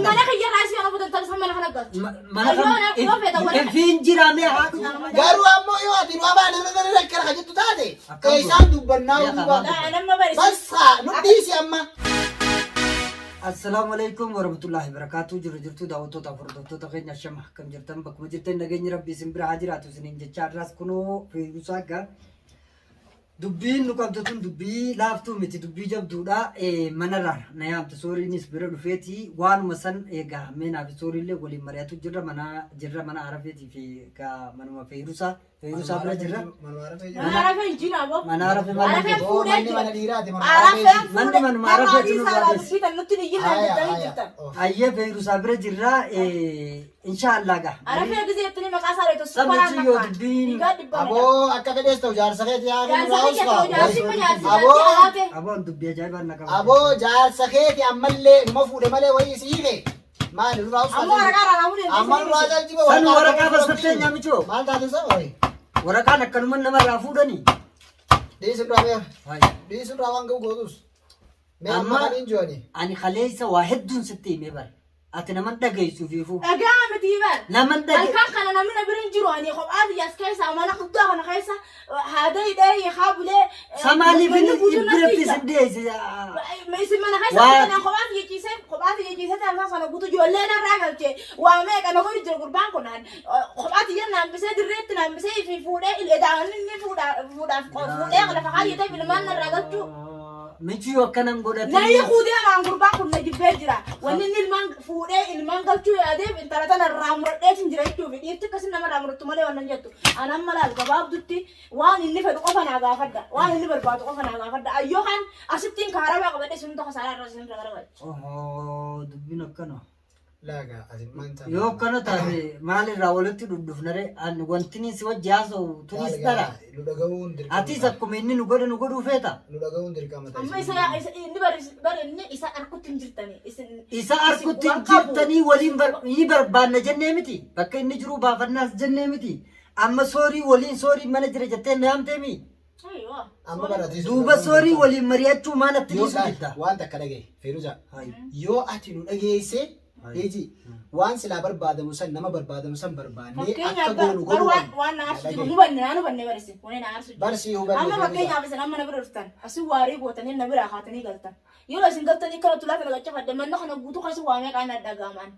mana kiyya raasii ana fuutan taasisan mana kana galchu mana fiin jiraame haa garuu ammoo yoo ati nu abaa nama rakkara hajjattu taate isaan dubbannaa bas nu dhiisi amma. Assalamu alaikum warahmatullahi wabarakatuh. Jirtu daawwattoota hordoftoota keenya shama akkam jirtan bakkuma jirtan nageenyi rabbii isin bira haa jiraatu isiniin jecha addaas kunoo feeruusaa gaa dubbiin nu qabdu tun dubbii laaftuu miti dubbii jabduudha. Manarraa na yaamte sooriinis bira dhufeeti waanuma san egaa meenaa fi sooriillee waliin mari'atu jirra mana arafeetii fi egaa manuma feeruusaa bira jirra. mana arafe injina bo Mana arafe arafe fuudhee mana dhiiraati arafe manuma arafeetu nu arafe fitan nutti ni yilla jirtan ayyee feeruusaa bira jirra inshallah gaa arafe gize yettini maqasa reeto sabbichi yoo dubbiin aboo akka fedhees ta'u jaarsa keeti aboon dubbii ajaa'ibaan na qaba. aboo jaarsa keeti ammallee numa fuudhe malee wayii siire maali nurraa ammoo waraqaa raawuun amma nurraa jaljiba San waraqaa basfattee nyaamichoo maal taate sa wayi waraqaan akkanuma namarraa fuudhanii. dhiisu duraa mee dhiisu duraa waan ga'u gootus mee amma kan hin jiwani Ani kaleessa waa hedduun sitti himee bara. Ati naman dhaggeessuuf ifuu. dhagaa miti bar Naman dhagge. halkan kana namni na birin jiru ani kophaaf yas keessa mana guddaa kana keessa haadai dhee haabulee Samaaliif ibbiratti sin deesse. Isin mana keessa kana kophaaf yechiisee taasisaa sana guutuu ijoollee narraa galchee waa meeqa na godhu jira gurbaan kun kophaatti jira naambisee dirreetti naambisee fi fuudhee edaaninni fuudhee lafa kaayyatee filmaan narraa galchuu. Michi yoo akkanan godhate. Nani kudee maan gurbaan kun na jibbee jira. Wanni ilmaan fuudhee ilmaan galchuu yaadee intala tana raamudheetiin jira jechuuf dhiirti akkasii nama raamudhattu malee waan jettu. Anaan malaal gabaabdutti waan inni fedhu qofa naa gaafadha. Waan inni barbaadu qofa naa gaafadha. Ayyoo kan asittiin kaarabaa qabadhe sun tokko saaraa irra sin garagalte. Dubbiin akkana. laaga asin manta Yoo akkana taate maalirraa walitti dhudhufnare ani wantini si wajji haasa'u tunis dara. nu dhaga'uun dirqama Atis akkuma inni nu godhu feeta. nu dhaga'uun dirqama ta'e Amma inni bari inni isa harkutti hin jirtanii. Isa harkutti jirtanii waliin ni barbaanna jennee miti. Bakka inni jiru baafannaas jennee miti. Amma soorii waliin soorii mana jira jettee na yaamteemi. amma baratis Duuba soorii waliin mari'achuu maan atti yoo dhiisu didda. waan takka dhagaye feeruza yoo ati nu dhageesse eeji waan silaa barbaadamu san nama barbaadamu san barbaannee akka goonu godhu waan na aarsu jiru hubanne barisi. Wani na aarsu jiru. barsii hubanne Amma fakkeenyaaf isin amma na bira dhuftan asii waarii gootanii na bira haatanii galtan yeroo isin galtanii kana tulaa kana gachafadde manna kana guutuu kasi waamee qaana dhagaaman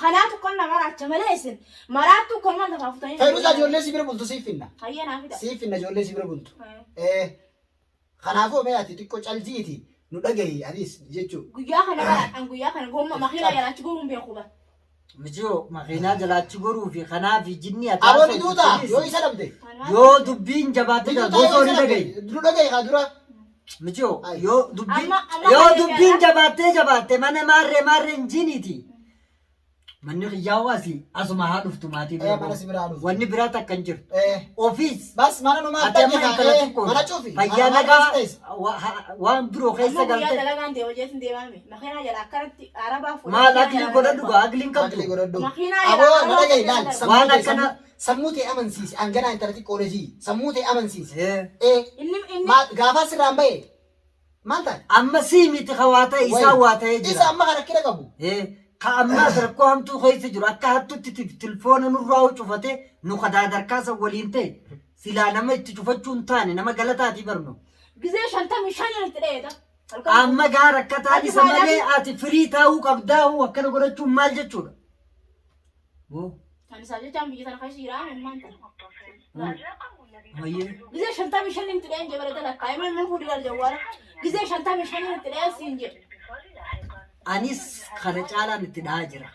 kanaatu kan nama raacha malee isin maraattu kan maal tafaafutanii feeruza ijoollee si bira bultu siif finna hayya naafida siif finna ijoollee si bira bultu kanaafuu mee ati xiqqoo caljiiti nu dhagaye anis jechuu guyyaa kana baradhaan guyyaa kana gomma makiina jalaachi goruun beekuba Mijoo makiinaa jalaachi goruu fi kanaa fi jinni aboonni duuta yoo isa dhabde yoo dubbiin jabaate gootoo ni dhagaye. nu dhagaye kaa dura Mijoo yoo dubbiin jabaate mana maarree injiniiti. Manni xiyyaawwaasi asuma haa dhuftu maatii mana si biraa dhufu wanni biraa takka hin jiru. Ofiis bas mana numaa mana cufi fayyaa nagaa waan biroo keessa amma guyyaa galte. dalagaan deema jeesin deemame makiinaa jala akkanatti arabaa fuudhee Maal akli godhadhu gaa agliin Akli qabdu. godhadhu makiinaa aboo nu jala dhagaye laal Waan akkana sammuu ta'e amansiisi anganaa intarati qoolejii sammuu ta'e amansiisi inni gaafa sirraan bahe maal taate amma sii miti waa ta'e isaa waa ta'ee isa jira. amma kana kira qabu Ka ammaas rakkoo hamtuu keessa jiru akka hattutti tilfoona nurraa cufatee nu kadaadarkaasa waliin ta'e silaa nama itti cufachuun taane nama galataatii barno. gisee 55 itti dheeda. Amma gaara akka taate isa malee ati firii taa'uu qabdaa'uu akkana godhachuun maal jechuudha? Kan isaa jechaan biyya sana keessa jira ammaan ta'e. Mayyee. gisee 55 itti dheen jebara dalakkaa immoo immoo fuudhi dal jawwaara gisee 55 itti dheen siin jedhe. Anis kana caalaan itti dhahaa jira.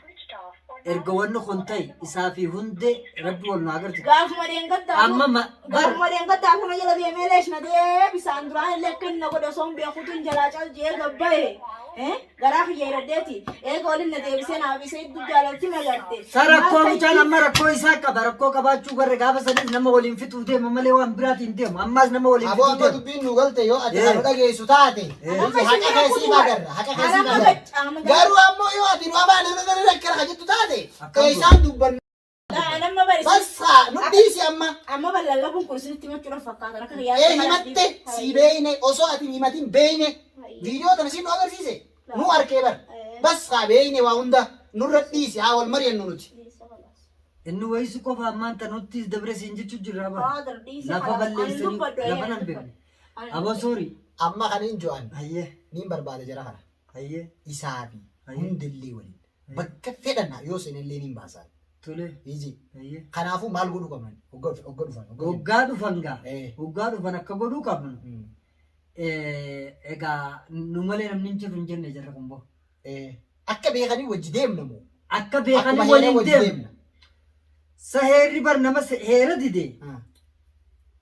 Erga wanni kun ta'e isaa fi hundee rabbi wal nu agarsiisa. Gaafuma deengaddaa Amma gaafuma deengaddaa akkuma jala deemee leeshna deebisaan duraan illee akka inni na godhe osoo hin beekuutiin jalaa caljee gabbaye garaa kiyya hidhadheeti eega waliin na deebisee naafisee iddoo jaalatti magadde. Rakkoo mucaan amma rakkoo isaa qaba. Rakkoo qabaachuu garre gaafa sadis nama waliin fixuu deema malee waan biraatiin deemu. Ammaas nama waliin aboo fixuu amma deemu. dubbiin nu galte yoo ati kan dhageessu taate haqa keessii agarra haqa keessii agarra garuu ammoo yoo ati nu abaa nama rakkara hajjattu taate isaan dubbanna Nama bari basa nu dhiisi amma bal'allabuun kun isinitti himachuudhaaf fakkaatan akka himatte si beeyne osoo ati himatin beeyne viidiyoo kana si nu agarsiise nu arkee bar Bas qabeeyne waa hunda nurra dhiisi haa wal mari'annu nuti. Inni wayisi qofa ammaan tanuttis dabre siin jechuu jirraa bara. Haadar dhiise Lafa balleessanii lafa nan beekne. Aboo soorii. Amma kan hin jo'an Hayyee. niin barbaade jara kana. Hayyee. Isaafi Hayyee. hundillee waliin. Bakka fedhanna yoo seenillee niin baasan. Tole. Iji. Hayyee. Kanaafuu maal godhuu qabnan? Hoggaa dhufan. Hoggaa dhufan gaa. Eh. Hoggaa dhufan akka godhuu qabnu. Egaa nu malee namni hin jiru hin jenne jarra kun boo. Akka beekanii wajji deemna moo? Akka beekanii waliin deemna. Sa heerri bar nama heera dide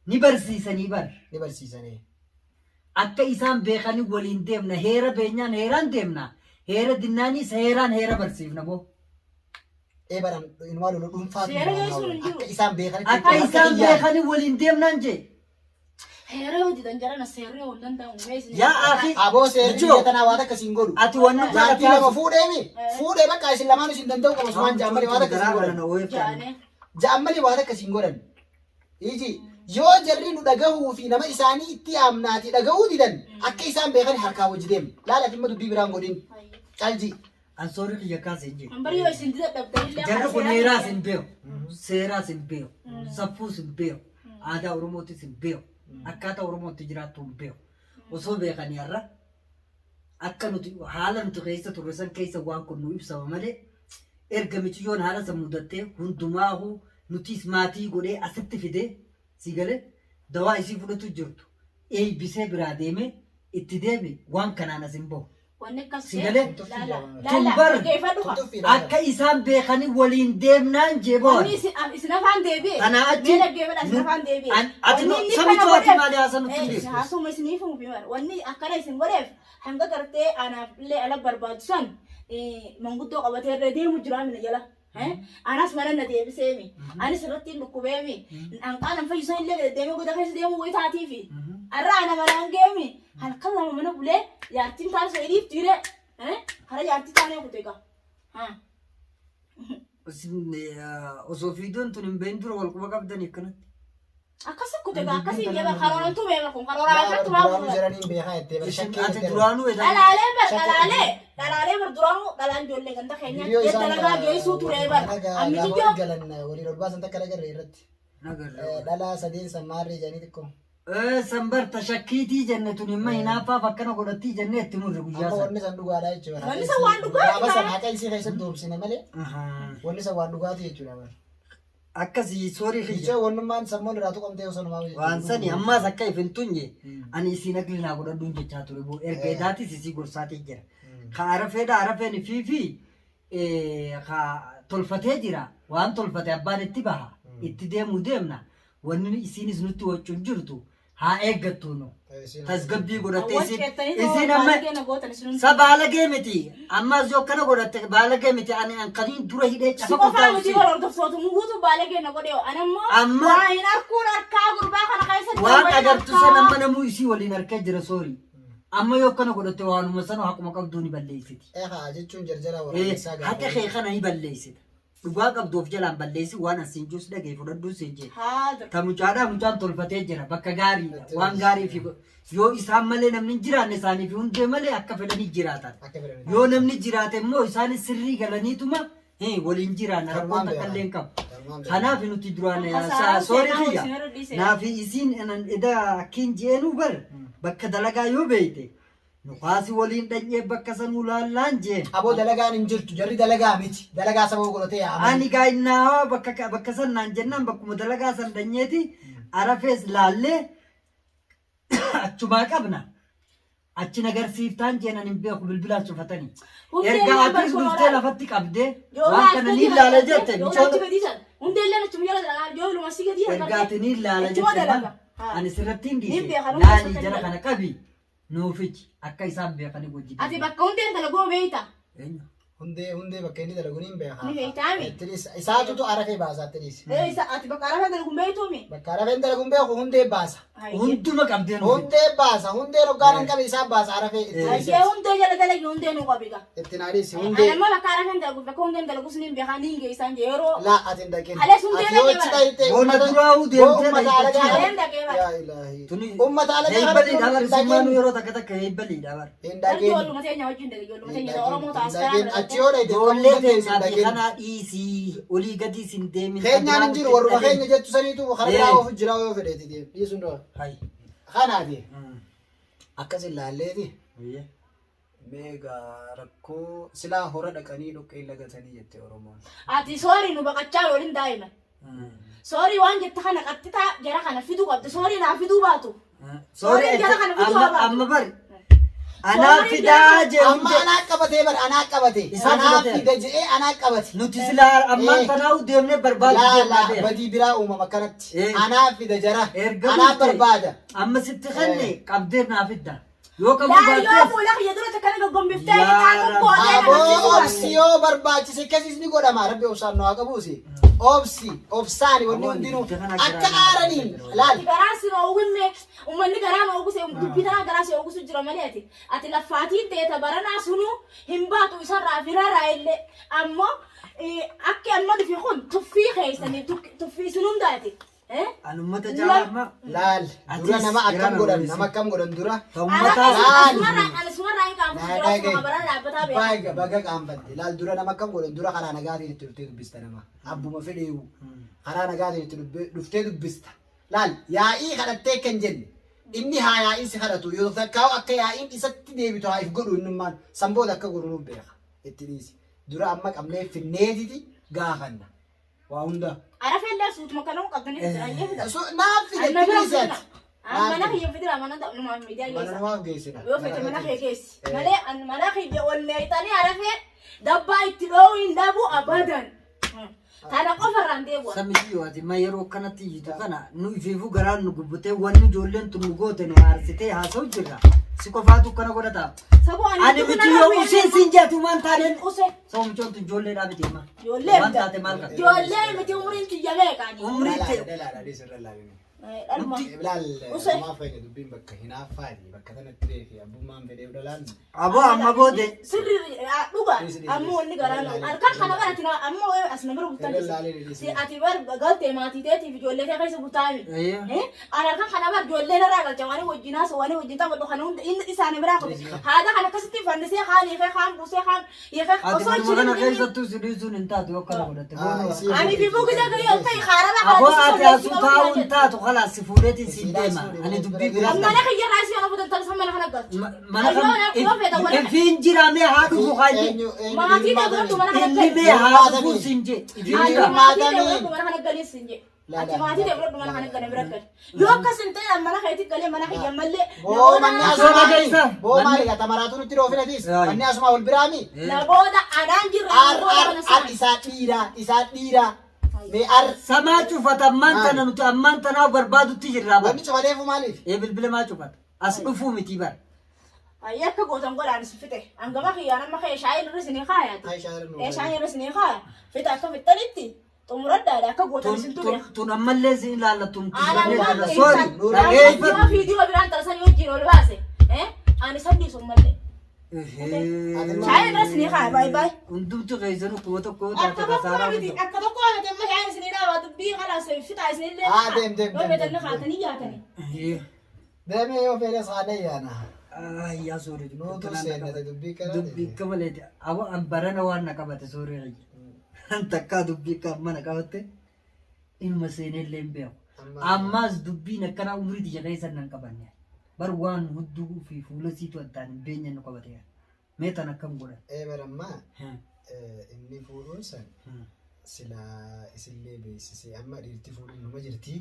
ni barsiisanii bar. Ni barsiisanii. Akka isaan beekanii waliin deemna heera beenyaan heeraan deemna. Heera dinnaanis heeraan heera barsiifna boo. Baran inumaa lolu dhuunfaa Seera geessuun hin jiru. akka isaan beekanii Akka isaan beekanii waliin deemnaan jee. Heera hojjetan jarana seerri ol danda'u meesni. Yaa akhi. aboo seerri Ijoo. tanaa waan akkasiin godhu. Ati wanna Jaartii lama fuudheemi. Fuudhee bakka isin lamaan isin danda'u qabu sumaan jaammalee waan akkasiin godhan. Jaane. Jaammalee waan akkasiin godhan. Iji yoo jarri nu dhagahuu fi nama isaanii itti aamnaati dhagahuu didan akka isaan beekanii harkaa wajji deemu. Laala dhimma dubbii biraan godhin. Calji. An soorii kiyya kaasee jee. Hambari yoo isin dida dhabdanii Jarri kun heeraas hin beeku. Seeraas hin beeku. Saffuus hin beeku. Aadaa Oromootis hin beeku. Akkaataa Oromootti jiraattu hin beeku. Osoo beekanii har'a akka nuti haala nuti keessa turre san keessa waan kun nu ibsama malee erga miciyyoon haala san mudattee hundumaahuu nutis maatii godhee asitti fidee si galee dawaa isii fudhatu jirtu eebbisee biraa deemee itti deebi waan kanaan as hin bahu. wanni akkas Si galee tumbar akka isaan beekanii waliin deemnaan jeeboon. wanni isin afaan deebi'e Kanaa achi mee dhaggeeffadha isin afaan deebi'e ati samitu ati maali haasan nutti hin beeku. haasuma isiniif hubi mara wanni akkana isin godheef hanga gartee anaaf illee ala barbaadu san manguddoo qabatee irra deemu jira mina jala. Anas mana na deebiseemi. Anis irratti hin dhukkubeemi. Anqaan fayyisan illee deemee goda keessa deemu wayitaatiifi. Arraa ana manaan geemi. Halkan lama mana bulee jaartiin taasisa edhiif jire. Hara jaartii taanee kute egaa. Osoo fiidoon tun hin beeyin dura wal quba qabdanii akkanatti. Akkasii kute egaa akkasii jeeba karoorantu beema kun karooraa irratti maa Duraanuu kun. jiraniin beekaa jettee bara shakkii Ati jettee. duraanuu edha. Dhalaalee bar duraanuu dhalaan ijoollee ganda keenya dalagaa geessuu ture bar. Ammiti Gaafa joo. galan waliin ol baasan takka dhagarre irratti. Dhalaa sadeen sammaarree jedhanii xiqqoo. Sambar tashakkiitii jenne tun himma hinaaffaaf akkana godhattii jenne itti murre guyyaa Amma sana. wanni san dhugaadhaa jechuudha. Wanni san waan dhugaati Gaafa maa? sana haqa isii keessatti doomsine malee wanni san waan dhugaati jechuudha bara. Akkasii soorii kiyya. Ijoo wannummaan sammuun irraa tuqamtee osoo namaa Waan sani ammaas akka ifin tunye ani isiin aglinaa godhadhuun jechaa ture boo erga edaatis isii gorsaatii jira. Ka arafeedha arafeen fiifi ka tolfatee jira waan tolfate abbaan itti baha itti deemuu deemna wanni isiinis nutti wachuun jirtu haa eeggattu nu. Tasgabbii godhattee isiin amma sabaalagee miti ammas yoo akkana godhatte baalagee miti ani kaniin dura hidhee cafa Siko faa qotaa'u miti wal hordoftoota muguutu baalee na godhee anammoo Amma- waa hin harkuun harkaa gurbaa kana keessatti waan agartu san amma namuu isii waliin harkee jira soorii. Amma yoo akkana godhatte waanuma sana haquma qabduu ni balleessiti. Eehaa jechuun jarjara waraabessaa Haqa kee kana ni balleessita. Dhugaa qabduuf jalaan balleessi waan asiin juus dhagee fudhadhuu siin jee. haadha Ta mucaadhaa mucaan tolfatee jira bakka gaarii waan gaarii fi yoo isaan malee namni hin jiraanne isaanii fi hundee malee akka fedhanii jiraatan. akka fedhan. Yoo namni jiraate immoo isaanis sirrii galaniituma waliin jiraanna rakkoon takka illee hin qabu. Kanaaf nuti duraan soorii kiyya naafi isiin edaa akkiin jeenuu bar bakka dalagaa yoo beeyte nukaasi waliin dhanyee bakka sanuu laallaan jeen. Aboo dalagaan hin jirtu jarri dalagaa miti dalagaa sababa godhatee yaa'aman. Ani gaa'inaa bakka sannaan jennaan bakkuma dalagaa san dhanyeeti arafees laallee achumaa qabna. Achi nagarsiiftaan jeenan hin beeku bilbilaan cufatanii. Erga atis dhuftee lafatti qabdee waan kana ni ilaala jette hundeellee achuma jala yoo ilma si gadi erga ati ni ilaala jette ani sirratti hin Ni dhiise beekan, laalii hundi jala isa kana qabi nuufichi akka isaan beekanii wajjin. ati bakka hundeen dalagoo beeyta Eenyu? Hundee bakka inni dalagu ni beekaa. Ni beektaami. Isaatutu arafee baasa attiriis. ati bakka arafaa dalaguun beeytuumi Bakka arafeen dalaguun beeku hundee baasa. hunduma qabdeen hundee baasa hundee roggaanan qabe isaa baasa arafee Ayyee hundee jala dalagi hundee nu qabiga. itti naadhiisi hundee Anamma bakka arafeen dalagu bakka hundeen dalagu siniin beekaa niin geessan yeroo. laa ati hin dhaqin Ales hundee ati yoo dhaqee achi bara. dhaqite Boona duraa'uu deemtee ummata dhaqee alagaa Aleen dhaqee bara. yaa ilaahi tuni ummata alagaa heebbali dhabar summaanu yeroo takka takka heebbali dhabar hin Darbii dhaqin ooluma teenya wajjin dalagi ooluma teenya Oromoo taas dhaqin karaa achi yoo dhaqite ijoollee hundee hin keenyaa fi dhaqin kanaa dhiisii olii gadi sin deemin keenyaan hin jiru warruma keenya jettu saniitu karaa biraa of jira yoo fedheeti dhiisuun dura hay kanaati akkas ilaalleeti meegaa rakkoo silaa hora dhaqanii dhoqqee lagatanii jette Oromoon. Ati soorii nu baqachaa waliin daa'iman. Soorii waan jette kana qaxxitaa jara kana fiduu qabdi. Soorii naa fiduu baatu. Sorry, jara kana fiduu baatu. amma bari anaa fidaa jee amma anaa qabatee bar anaa qabate Isaa anaa qabatee. fida je'ee anaa qabate nuti silaa ammaan Eh. tanaa'u deemnee barbaadu laa deemaa laa beera. badii biraa uumama kanatti Eh. anaa fida jara Erga anaa bultee barbaada amma sitti kanne qabdee naa fidda yoo qabu Laa yoo baattes fuula kiyya dura takka nama gombiftee Yaa qixaa qoqqoodee Rabbi. nama aboo obsi fiduu yoo barbaachise akkasiis ni godhama rabbi obsaan nu haa qabuusi obsi obsaani wanni hundinuu akka aaraniin laal Ati garaa si oowwimme uummanni garaa oowwise dubbii tanaa garaa si oowwisu jira malee ati laffaatii teeta baranaa sunu hin baatu isarraa firarraa illee ammoo akki amma dhufi kun tuffii keessanii tuffii sun hundaati. an ummata jaalama laal dura nama akkam godhan nama akkam godhan dura ta ummataa Asumarraa hin qaanfu Naa yeroo dhagaye. suma barana dhaabbataa beekaa. baga baga qaanfatte laal dura nama akkam godhan dura karaa nagaatiin itti dhuftee dubbista nama abbuma fedheewu karaa nagaatiin itti dhuftee dubbista laal yaa'ii kadhattee kan jenne inni haa yaa'iin si kadhatu yoo takkaa'u akka yaa'iin isatti deebitu haa if godhu innummaan sanboota akka godhu nuuf beeka itti dhiisi dura amma qabnee finneetiti gaafanna waa hunda Arafellee suutuma kanuu qabdanii fidanii fida. naaf fide Anna bira tiriisaati fidina. Mana kiyya fidira mana numaaf miidiyaa mana geessa. namaaf geessina Yoo fete mana kee keessi. Malee mana kiyya ol meexanii arafee dabbaa itti dhoowuu hin dhabu abadan. Kana qofarraan deebi'a. samii yoo ati ma yeroo kanatti iyyitu kana nu ifiifuu garaan nu gubbutee wanni ijoolleen tun nu goote nu aarsitee haasa'u jirra si qofaatu kana godhata Saboo ani miti yoo useen siin jeetu maan taaneen Use. soo mucoon tun ijoollee dhaabite hima Ijoollee waan taate maal qabdi Ijoollee miti umriin tiyya beekani. umrii ta'e dalaadha dhiisirra laabime Dhalma. Bilal Use. maaf fayyada dubbiin bakka hinaaffaati bakka kanatti reefi abbummaan fedhee dhalaan aboo amma boode Sirri dhuga ammoo wanni garaan harkaan kana barati ammoo as nama bultan si ati bar galtee maatii teetiif ijoollee kee keessa butaami. Ana harkaan kana bar ijoollee narraa galcha waan wajjinaas waan wajjin taphadhu kana hunda inni isaanii biraa qote. Haadha kana akkasitti fannisee haan hiikee haan buusee haan hiikee ati osoo manuma kana hin keessattuu si dhiisuun hin taatu yoo akkana godhatte Ani fi buuki jaga yoo ta'e haarara aboo ati asuu taa'uu hin taatu kalaas si fuudheetiin siin deema ani dubbii biraa Mana kiyya raasii yoo fuutan taasisan mana kana galchu. mana kan ifiin jiraamee haa dhufu kaayye Maatii ta'e godhatu mana kana inni galchu. mee haa dhufu siin je ifiin Ati jira maatii ta'e godhatu mana kana galee siin je. Ati maatii ta'e godhatu mana kana galee bira gali. Yoo akkas hin ta'e mana keetti galee mana kiyya mallee boo manni Asoo asuma dhageessa. boo maali gata maraatu nutti dhoofinatis Yaay. manni asuma wal biraami naboota adaan jirra. ar isaa dhiira mee ar samaa cufata ammaan tana nuti ammaan tanaa barbaadutti jirraa bara wanni cufateefu maaliif bilbila maa cufata as dhufuu miti bara Ayya akka gootan godhaan si fite. Hangama kiyyaa nama kee shaayiin irra isinii kaayaati. Haa, shaayiin irra Shaayiin irra isinii kaaya. Fite akka fixanitti xumuraddaadha akka gootan isin ture. tun ammallee si ilaallattu Aanaan waan sorry beektan. dhageeffadhu Viidiyoo biraan taasisan yoo jiru ol baase. Ani sadii sun malee. Shaayiin irra isinii kaaya baay'ee baay'ee. hundumtu keessanuu kuwa tokko taate Akka tokko kasaaraa miti guddaa akka tokko miti amma shaayiin isinii dhaabaa dubbii kanaas fitaa isinillee. Deem. Yoo feetanni kaatanii yaatanii. deemee yoo fedhes haa dhayyaana ayyaa sorry nuutu seennate dubbii kana dubbii kabaleeti awa barana waan na qabate sorry takkaa dubbii kan mana qabatte ilma seenellee hin beeku ammaas dubbiin akkana umrii tiyya keessa nan qabanne bar waan hudduu fi fuula siitu addaan hin beenye nu qabate meetan akkam godhan barammaa inni fuudhuun san sila isillee beeksise amma dhiirti fuudhuun numa jirti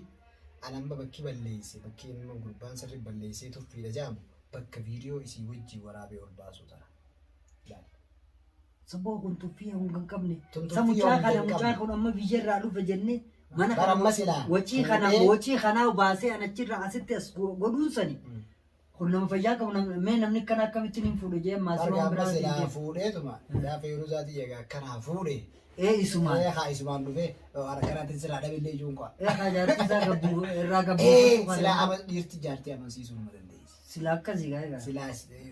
an amma bakki balleesse bakki inni gurbaan sirri balleessee tuffiidha jaamu bakka viidiyoo isii wajjii waraabee ol baasu tara saboo kun tuffii hin qabne Tuffii sa mucaa hin kana qabne. mucaa kun amma biyyarraa dhufe jennee Baramma silaa. wacii kana baasee anachirraa asitti as godhuun sani Kun nama fayyaa qabu mee namni kana akkamittiin hin fuudhu jee maasii waan Argaa biraa silaa fuudheetuma. Yaa Feeruzaatii egaa akkanaa fuudhe. isumaan. Haa isumaan dhufee harkanaatiin silaa dhabillee ijuun qo'a. Jaartisaa gabbuu irraa gabbuu. Silaa ama dhiirti jaartii amansiisuu nama dandeessi. Sila akkasii egaa. Silaa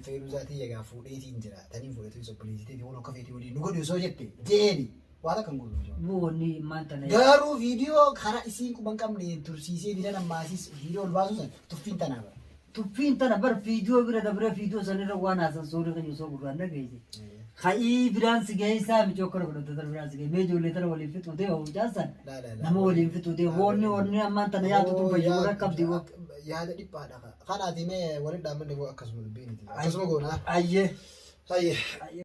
Feeruzaatii egaa fuudheetiin jira. Taniin fuudheetiin sobboleessiteetii waan akka feetii waliin nu godhu osoo jette jeeni. Waan akka hin godhu. Bu'oonni maal tana. Garuu viidiyoo karaa isiin quban qabne tursiisee bira nammaasis viidiyoo ol baasu san tuffiin tanaa bara. Tuffiin tana bar viidiyoo bira dabre viidiyoo sanirra waan haasan suurri kan yoo gurraan dhageesse. Ka'ii biraan si gahee isaa michoo akkana godhattoota biraan si gahee mee ijoollee tana waliin fixuutee hojjaan san nama waliin fixuutee woonni ammaan tana yaatutu fayyadu rakkabdi. Yaada dhiphaadha. Kanaati mee waliin dhaabbanne akkasuma dubbiin akkasuma goonaa. Ayyee.